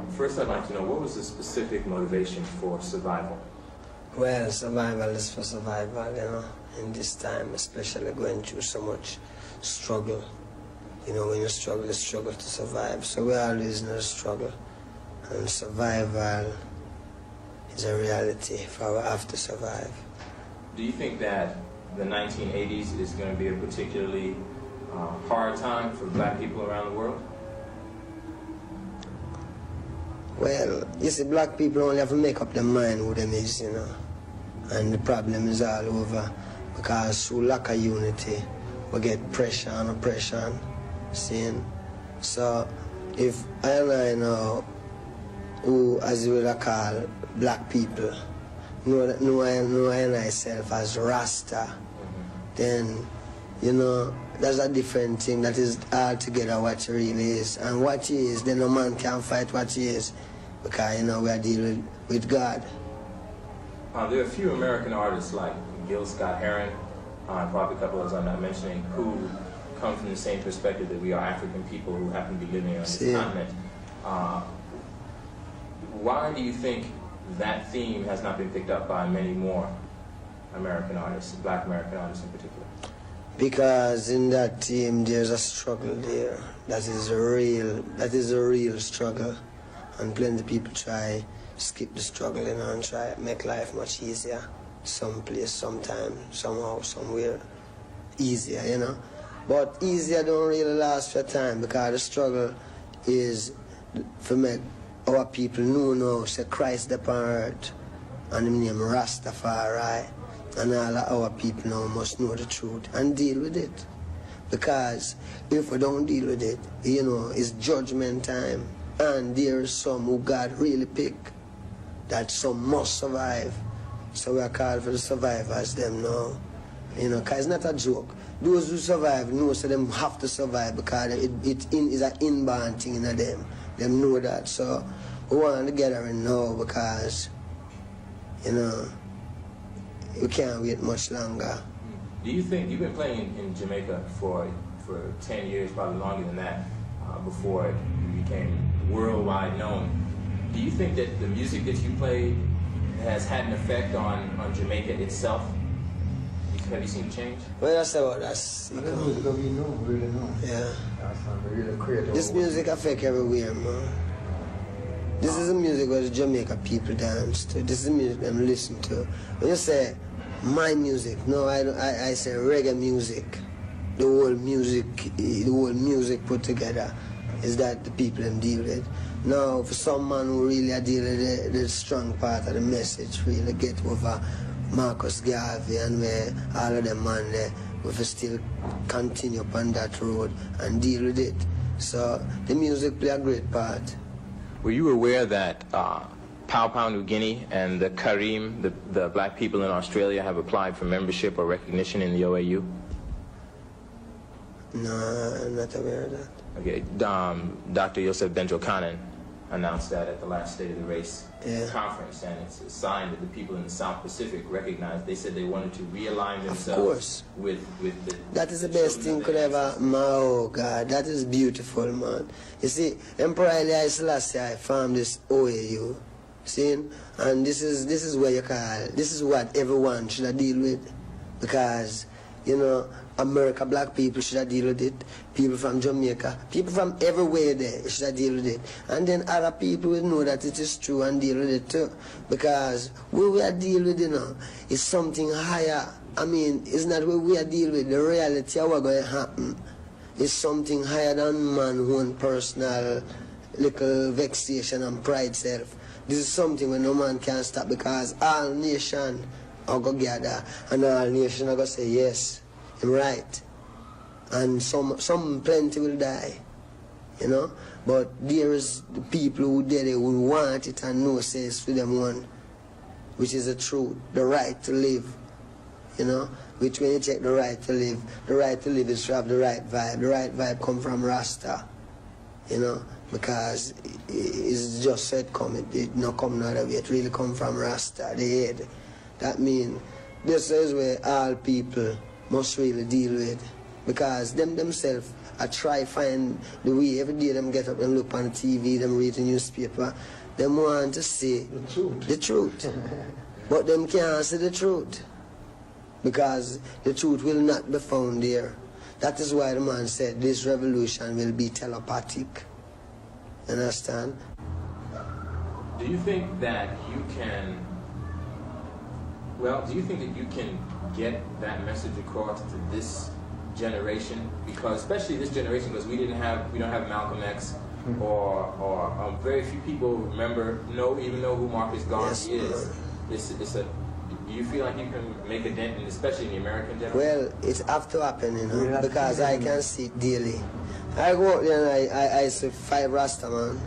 First, I'd like to know, what was the specific motivation for survival? Well, survival is for survival, you know, in this time, especially going through so much struggle. You know, when you struggle to survive. So we always know the struggle. And survival is a reality for we have to survive. Do you think that the 1980s is going to be a particularly hard time for black people around the world? Well, you see, black people only have to make up their mind who them is, you know. And the problem is all over because through lack of unity, we get pressure and oppression, seeing. So if I know who, as you would call black people, know myself as Rasta, then, you know, that's a different thing. That is altogether what he really is. And what he is, then no man can fight what he is, because, you know, we are dealing with God. There are a few American artists like Gil Scott-Heron, probably a couple others I'm not mentioning, who come from the same perspective that we are African people who happen to be living on this continent. Why do you think that theme has not been picked up by many more American artists, black American artists in particular? Because in that team there's a struggle there. That is a real struggle. And plenty of people try skip the struggle, you know, and try to make life much easier. Someplace, sometime, somehow, somewhere. Easier, you know. But easier don't really last for time because the struggle is for make our people know now, say Christ upon earth and him name Rastafari. And all of our people now must know the truth and deal with it. Because if we don't deal with it, you know, it's judgment time. And there is some who God really pick, that some must survive. So we are called for the survivors them now. You know, because it's not a joke. Those who survive know so them have to survive because it is an inborn thing in them. They know that. So we want to gathering now because, you know, we can't wait much longer. Do you think, you've been playing in Jamaica for 10 years, probably longer than that, before you became worldwide known. Do you think that the music that you played has had an effect on Jamaica itself? Have you seen a change? Well, that's about that. Really know. Yeah. That's really creative. This music affect everywhere, man. This is the music where the Jamaica people dance to. This is the music them listen to. When you say my music, no, I say reggae music. The whole music put together is that the people them deal with. Now, for some man who really are dealing with the strong part of the message, really get over Marcus Garvey and where all of them man there, we still continue upon that road and deal with it. So the music play a great part. Were you aware that Papua New Guinea and the Karim, the black people in Australia, have applied for membership or recognition in the OAU? No, I'm not aware of that. Okay, Dr. Yosef Benjo-Kanan announced that at the last State of the Race conference, and it's a sign that the people in the South Pacific recognized. They said they wanted to realign themselves with the... That is the best thing could ever... Oh, God, that is beautiful, man. You see, Emperor Haile Selassie formed this OAU, see? And this is where you call... This is what everyone should deal with, because, you know, America, black people should deal with it. People from Jamaica, people from everywhere there should deal with it. And then other people will know that it is true and deal with it too. Because what we are dealing with, you know, is something higher. I mean, it's not what we are dealing with. The reality of what's going to happen is something higher than man's own personal little vexation and pride self. This is something where no man can stop because all nations are going to gather and all nations are going to say yes. Right, and some plenty will die, you know. But there is the people who did it who want it and know says to them one, which is the truth, the right to live, you know. Which when you check the right to live is to have the right vibe. The right vibe come from Rasta, you know, because it's just said come. It not come no other way. It really come from Rasta, the head. That means this is where all people must really deal with, Because them themselves, I try find the way. Every day them get up and look on the TV, them read the newspaper. Them want to see the truth. But them can't see the truth. Because the truth will not be found there. That is why the man said this revolution will be telepathic. Understand? Do you think that you can, do you think that you can get that message across to this generation? Because especially this generation, because we don't have Malcolm X, or very few people even know who Marcus Garvey is. Do you feel like you can make a dent, especially in the American generation? Well, it's have to happen, because I can see it daily. I go out there and I see 5 Rasta man,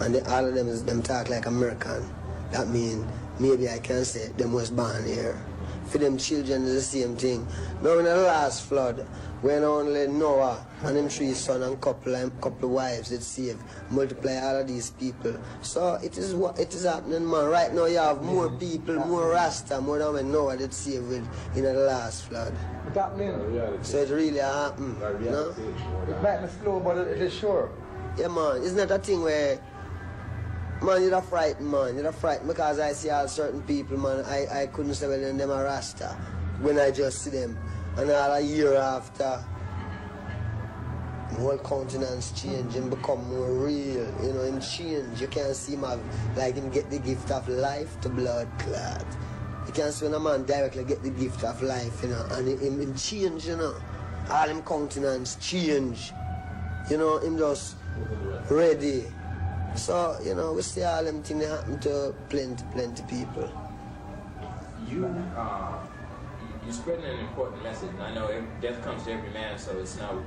and all of them talk like American. That means maybe I can say them was born here. For them children is the same thing. Now in the last flood, when only Noah and them 3 sons and couple wives did save, multiply all of these people. So it is what it is happening, man. Right now you have more people, more Rasta, more than when Noah did save with in the last flood. It's happening. So it really happened. No? It might be slow, but it is sure. Yeah, man. It's not a thing where, man, you're frightened, man. You're frightened because I see all certain people, man. I couldn't say, well, then them are Rasta when I just see them. And all a year after, the whole countenance change and become more real. Him change. You can't see him like him get the gift of life to blood clot. You can't see when a man directly get the gift of life, and him change, All him countenance change. Him just ready. So, we see all them things that happen to plenty people. You're spreading an important message, and I know death comes to every man, so it's don't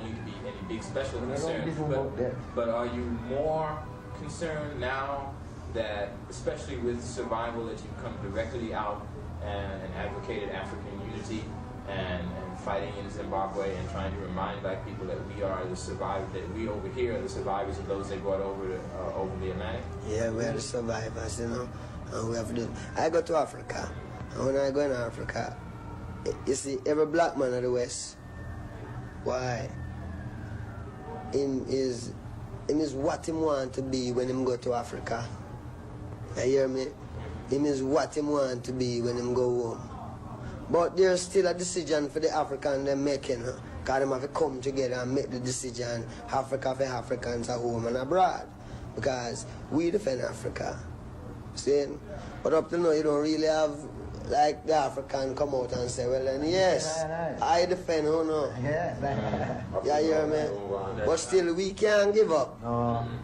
need to be any big special concern. But are you more concerned now that, especially with survival, that you've come directly out and advocated African unity and fighting in Zimbabwe and trying to remind black people that we are the survivors, that we over here are the survivors of those they brought over the Atlantic? Yeah, we are the survivors, and we have to. I go to Africa, and when I go in Africa, you see every black man of the West. Why? Him is what him want to be when him go to Africa. You hear me? Him is what him want to be when him go home. But there's still a decision for the African them making, because them have to come together and make the decision, Africa for Africans at home and abroad. Because we defend Africa. See? But up till now you don't really have like the African come out and say, well then yes, I defend who no. Yeah, you hear me? But still we can't give up.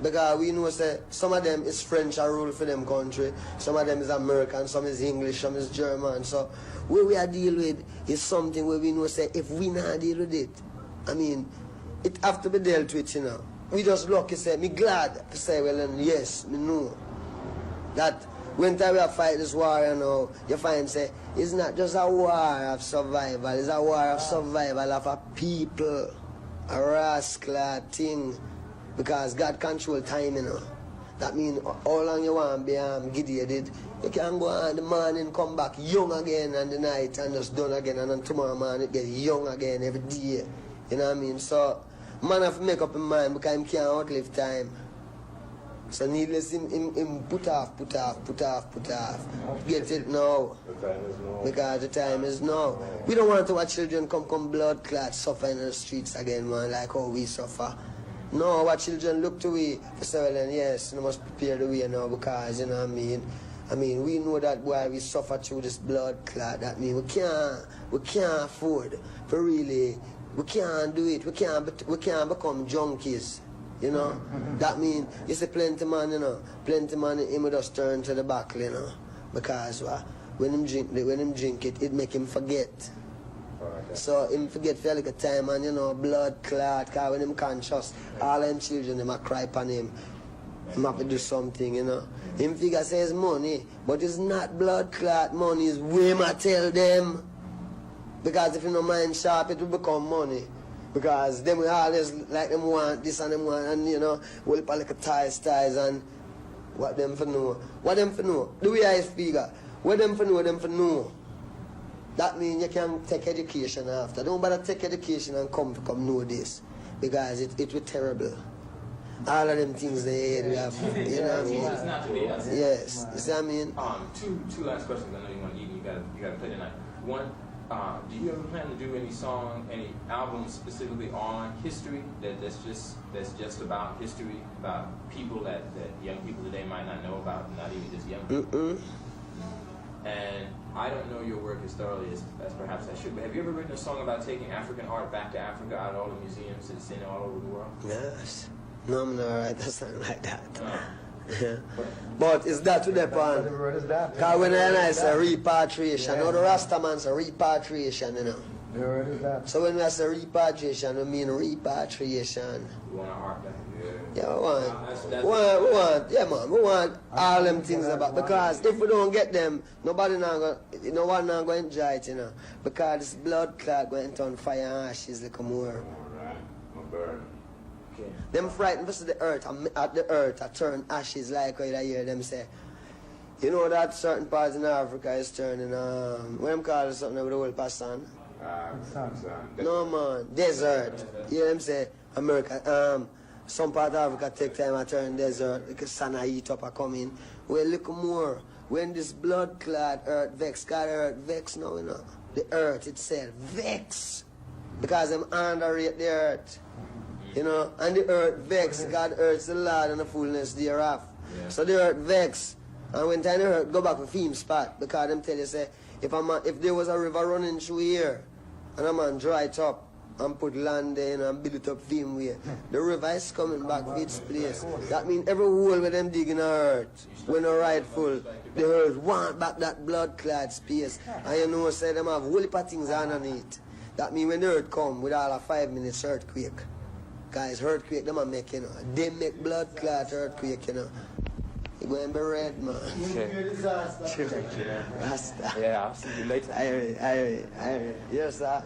Because we know say some of them is French are rule for them country, some of them is American, some is English, some is German. So what we are deal with is something where we know say if we not deal with it, I mean, it have to be dealt with, We just lucky say, me glad to say, well then yes, me know that when time we fight this war, you find say it's not just a war of survival, it's a war of survival of a people, a rascal thing, because God control time, That means how long you want to be gideated, you can go on the morning, come back young again, and the night and just done again, and then tomorrow morning it get young again every day. You know what I mean? So man have to make up his mind because he can't outlive time. So needless him put off. Get it now. Because the time is now. We don't want our children come blood clot suffer in the streets again, man, like how we suffer. No, our children look to we for say, well then yes, we must prepare the way now because, you know what I mean? I mean, we know that why we suffer through this blood clot. That means we can't afford for really, we can't do it. We can't become junkies. That means you see plenty man, plenty man him would just turn to the back, because when him drink it, it make him forget. So him forget for like a time and blood clot, because when him conscious, all them children them a cry upon him. Him have to do something, Him figure says money, but it's not blood clot money, it's way I tell them. Because if you no mind sharp, it will become money. Because them we always like them want this and them want, and we'll put like a ties and what them for know. What them for know? The way I figure, what them for know, That means you can take education after. Don't bother take education and come know this. Because it was terrible. All of them things they have, you know what I mean? It's not to be. Yes, you see what I mean? Two last questions. I know you want to eat and you gotta play tonight. One, do you ever plan to do any albums specifically on history that's just about history, about people that young people today might not know about, not even just young people? And I don't know your work as thoroughly as perhaps I should, but have you ever written a song about taking African art back to Africa out of all the museums that's in all over the world? Yes. No, I'm not write a song like that. Yeah. But it's that to the point. Because when I say repatriation, now the Rastaman say repatriation, you know. The word is that. So when we say repatriation, we mean repatriation. You want our art back? Yeah, we want all them things about, because if we don't get them, no one not going to enjoy it, you know. Because this blood clot going to turn fire and ashes like more. Okay. Them frightened versus the earth, at the earth, I turn ashes like how you hear them say. You know that certain parts in Africa is turning, what them call something with the whole person? No man, desert. You hear them say, America, some part of Africa take time to turn desert because sun heat up and come in. Well, look more. When this blood clot earth vex, God earth vex now, you know. The earth itself vex. Because them underrate the earth. You know, and the earth vex, God earth's the Lord and the fullness thereof. Yeah. So the earth vex. And when time the earth go back to theme spot, because them tell you say, if there was a river running through here, and a man dry it up, and put land there, you know, and build it up theme way, the river is coming back to its place. That means every hole where them dig in the earth, when they're rightful, the earth want back that blood clot space. And you know, say them have whole heap of things underneath. That means when the earth come with all a 5 minutes earthquake, guys, earthquake them a make, you know. They make blood clot earthquake, you know. You're going to be red, man. Okay. Rasta. Yeah, I'll see you later. I hear. Yes, sir.